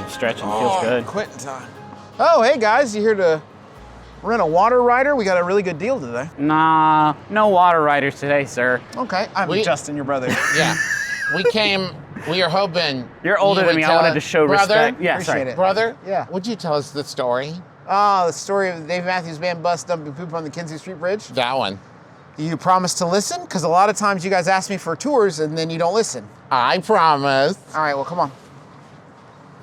good. Stretching feels good. Quitting time. Oh, hey guys, you here to rent a water rider? We got a really good deal today. Nah, no water riders today, sir. Okay, I'm Justin, your brother. Yeah. We are hoping. You're older than me. I wanted to show respect. Yeah, Appreciate sorry. it. Brother? Yeah. Would you tell us the story? Oh, the story of Dave Matthews Band bus dumping poop on the Kinzie Street Bridge. That one. You promise to listen? Because a lot of times you guys ask me for tours and then you don't listen. I promise. All right, well, come on.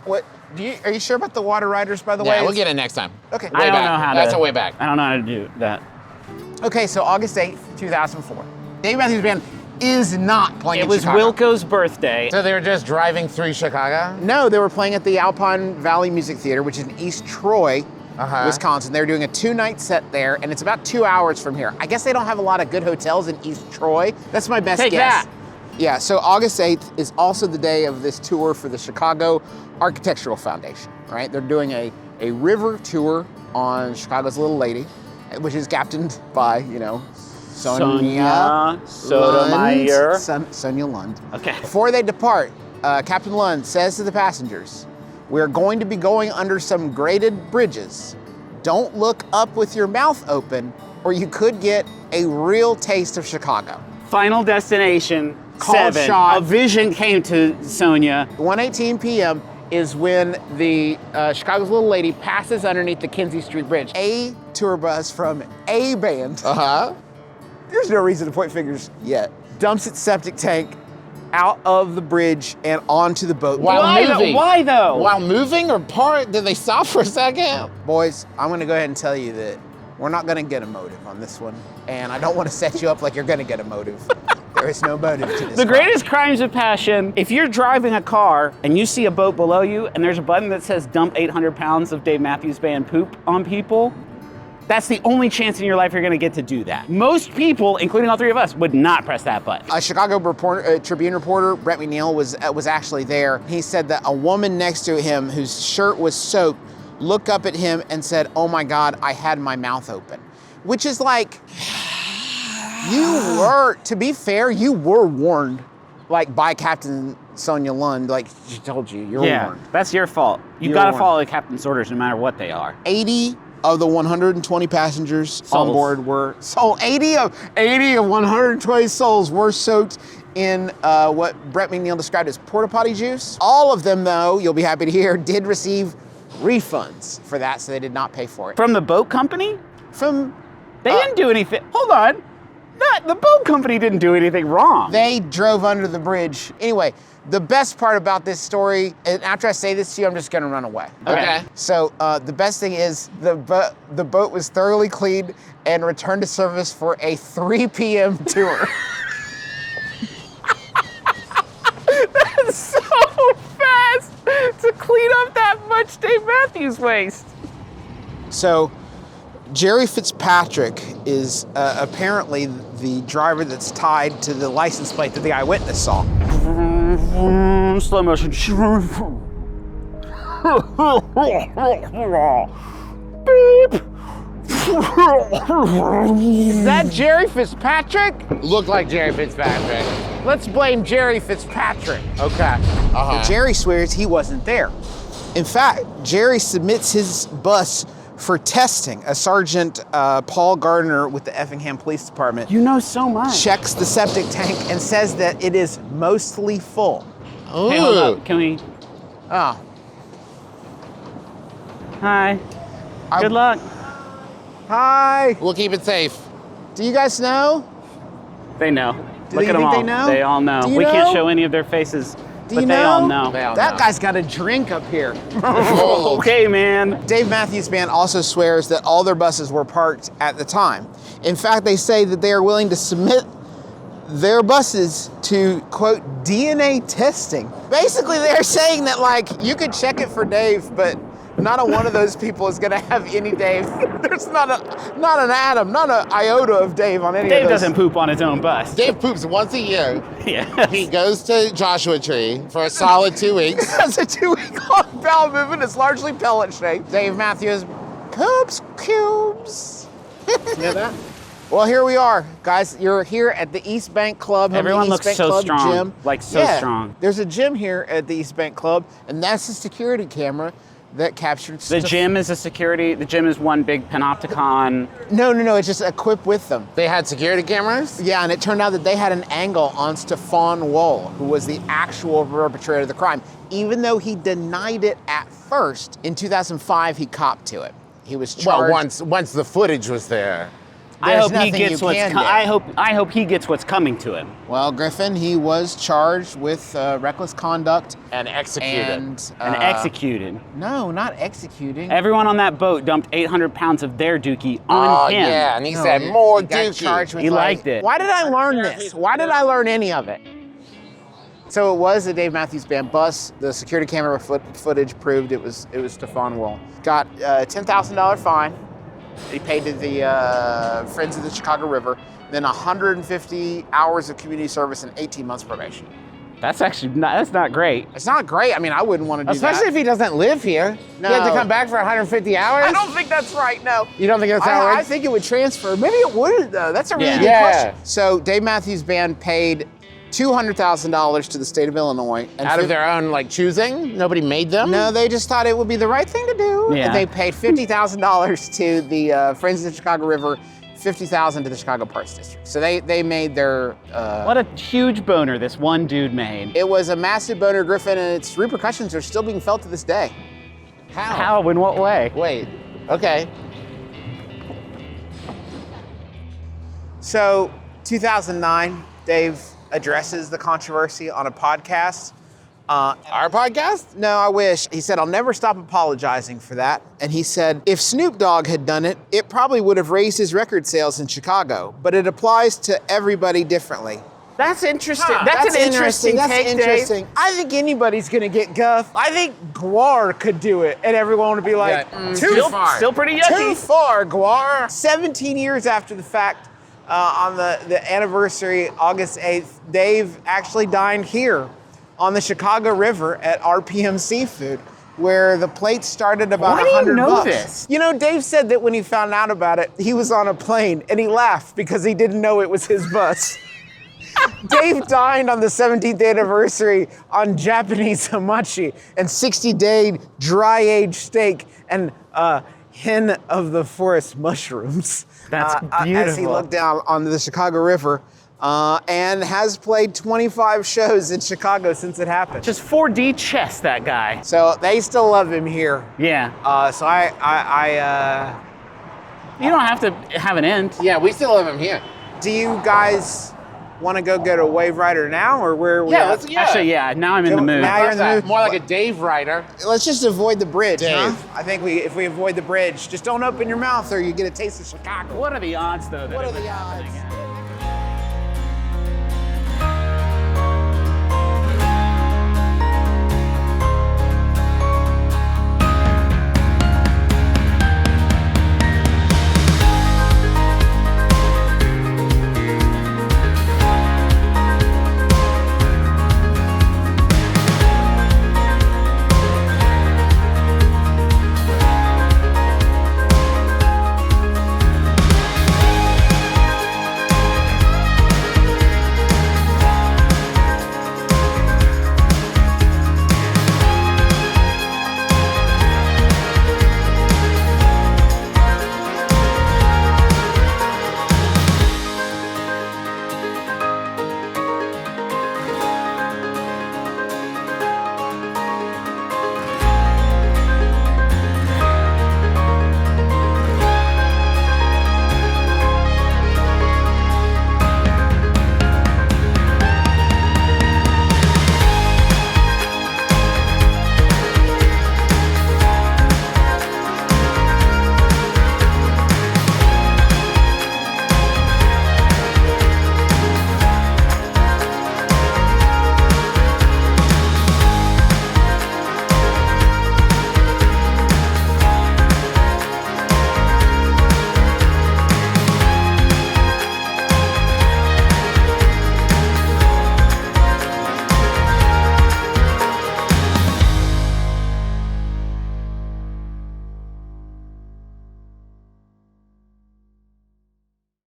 What? Are you sure about the water riders, by the way? Yeah, we'll get it next time. Okay. I don't know how to. That's a way back. I don't know how to do that. Okay, so August 8th, 2004. Dave Matthews Band is not playing It was Chicago. Wilco's birthday. So they were just driving through Chicago? No, they were playing at the Alpine Valley Music Theater, which is in East Troy, Wisconsin. They're doing a 2-night set there, and it's about 2 hours from here. I guess they don't have a lot of good hotels in East Troy. That's my best Take guess. that. Yeah, so August 8th is also the day of this tour for the Chicago Architectural Foundation, right? They're doing a river tour on Chicago's Little Lady, which is captained by, Sonia Sotomayor. Sonia Lund. Okay. Before they depart, Captain Lund says to the passengers, "We're going to be going under some graded bridges. Don't look up with your mouth open, or you could get a real taste of Chicago." Final destination, Called 7. shot. A vision came to Sonia. 1:18 p.m. is when the Chicago's Little Lady passes underneath the Kinzie Street Bridge. A tour bus from a band. There's no reason to point fingers yet. Dumps its septic tank out of the bridge and onto the boat. Why though? While moving or did they stop for a second? Boys, I'm gonna go ahead and tell you that we're not gonna get a motive on this one. And I don't wanna set you up like you're gonna get a motive. There is no motive to this. The greatest crimes of passion, if you're driving a car and you see a boat below you and there's a button that says dump 800 pounds of Dave Matthews Band poop on people, that's the only chance in your life you're gonna get to do that. Most people, including all 3 of us, would not press that button. A Chicago Tribune reporter, Brett McNeil, was actually there. He said that a woman next to him whose shirt was soaked looked up at him and said, "Oh my God, I had my mouth open." Which is like, to be fair, you were warned, like by Captain Sonia Lund, like she told you, you're warned. That's your fault. You gotta follow the captain's orders no matter what they are. 80 of the 120 passengers Souls. on board were 80 of 120 souls were soaked in what Brett McNeil described as porta potty juice. All of them, though, you'll be happy to hear, did receive refunds for that, so they did not pay for it. From the boat company? They didn't do anything. Hold on. The boat company didn't do anything wrong. They drove under the bridge. Anyway, the best part about this story, and after I say this to you, I'm just gonna run away. Okay. So the best thing is the boat was thoroughly cleaned and returned to service for a 3 p.m. tour. That's so fast to clean up that much Dave Matthews waste. So Jerry Fitzpatrick is apparently the driver that's tied to the license plate that the eyewitness saw. Slow motion. Beep. Is that Jerry Fitzpatrick? Looked like Jerry Fitzpatrick. Let's blame Jerry Fitzpatrick. Okay. But Jerry swears he wasn't there. In fact, Jerry submits his bus for testing. A Sergeant Paul Gardner with the Effingham Police Department You know so much. checks the septic tank and says that it is mostly full. Ooh. Hey, hold up. Can we? Oh, Hi. Good luck. hi. We'll keep it safe. Do you guys know? They know. Do Look you at them think all. they know? They all know. Do you We know? can't show any of their faces, Do but you they know? all know. They all That know. guy's got a drink up here. Okay, man. Dave Matthews Band also swears that all their buses were parked at the time. In fact, they say that they are willing to submit their buses to, quote, DNA testing. Basically, they're saying that, like, you could check it for Dave, but not a one of those people is gonna have any Dave. There's not an atom, not an iota of Dave on any Dave of those. doesn't poop on his own bus. Dave poops once a year. Yeah. He goes to Joshua Tree for a solid 2 weeks. It's a 2-week-long bowel movement. It's largely pellet shaped. Dave Matthews poops cubes. You know that? Well, here we are, guys. You're here at the East Bank Club. Everyone East looks Bank so Club strong, Gym. like so strong. There's a gym here at the East Bank Club, and that's the security camera that captured The gym is a security. The gym is one big panopticon. No, it's just equipped with them. They had security cameras? Yeah, and it turned out that they had an angle on Stefan Woll, who was the actual perpetrator of the crime. Even though he denied it at first, in 2005 he copped to it. He was charged. Well, once the footage was there. I hope he nothing gets you what's. can do. I hope he gets what's coming to him. Well, Griffin, he was charged with reckless conduct And executed. and Executed. No, not executing. Everyone on that boat dumped 800 pounds of their dookie on him. yeah, and he No, said he- more he got charged dookie. with, He like- liked it. Why did I learn this? Why did I learn any of it? So it was the Dave Matthews Band bus. The security camera footage proved it was Stefan Woll. Got a $10,000 fine. He paid to the Friends of the Chicago River. Then 150 hours of community service and 18 months probation. That's actually that's not great. It's not great. I mean, I wouldn't want to do Especially that. if he doesn't live here. No. You have to come back for 150 hours? I don't think that's right, no. You don't think that's how it I works? think it would transfer. Maybe it wouldn't, though. That's a really Yeah. good Yeah. question. So Dave Matthews Band paid $200,000 to the state of Illinois. And Out of their own, like, choosing? Nobody made them? No, they just thought it would be the right thing to do. Yeah. And they paid $50,000 to the Friends of the Chicago River, $50,000 to the Chicago Parks District. So they made their... What a huge boner this one dude made. It was a massive boner, Griffin, and its repercussions are still being felt to this day. How? In what way? Wait, okay. So, 2009, Dave addresses the controversy on a podcast. Our podcast? No, I wish. He said, I'll never stop apologizing for that. And he said, if Snoop Dogg had done it, it probably would have raised his record sales in Chicago, but it applies to everybody differently. That's interesting. Huh, That's an interesting That's take, interesting. Dave. I think anybody's gonna get guff. I think Guar could do it, and everyone would be like, Yeah, too far. Still pretty Too yucky. far, Guar. 17 years after the fact, on the anniversary, August 8th, Dave actually dined here on the Chicago River at RPM Seafood, where the plates started about Why do you 100 know bucks. this? You know, Dave said that when he found out about it, he was on a plane and he laughed because he didn't know it was his bus. Dave dined on the 17th anniversary on Japanese hamachi and 60-day dry-aged steak and hen of the forest mushrooms. That's As he beautiful. looked down onto the Chicago River and has played 25 shows in Chicago since it happened. Just 4D chess, that guy. So they still love him here. Yeah. So I You don't have to have an end. Yeah, we still have him here. do you guys want to go get a Wave Rider now, or where are we at? Actually, yeah. Now I'm in the mood. Now you're in the mood. More like a Dave Rider. Let's just avoid the bridge, huh? Dave. I think if we avoid the bridge, just don't open your mouth or you get a taste of Chicago. What are the odds, though? That What it are would the happen odds? again?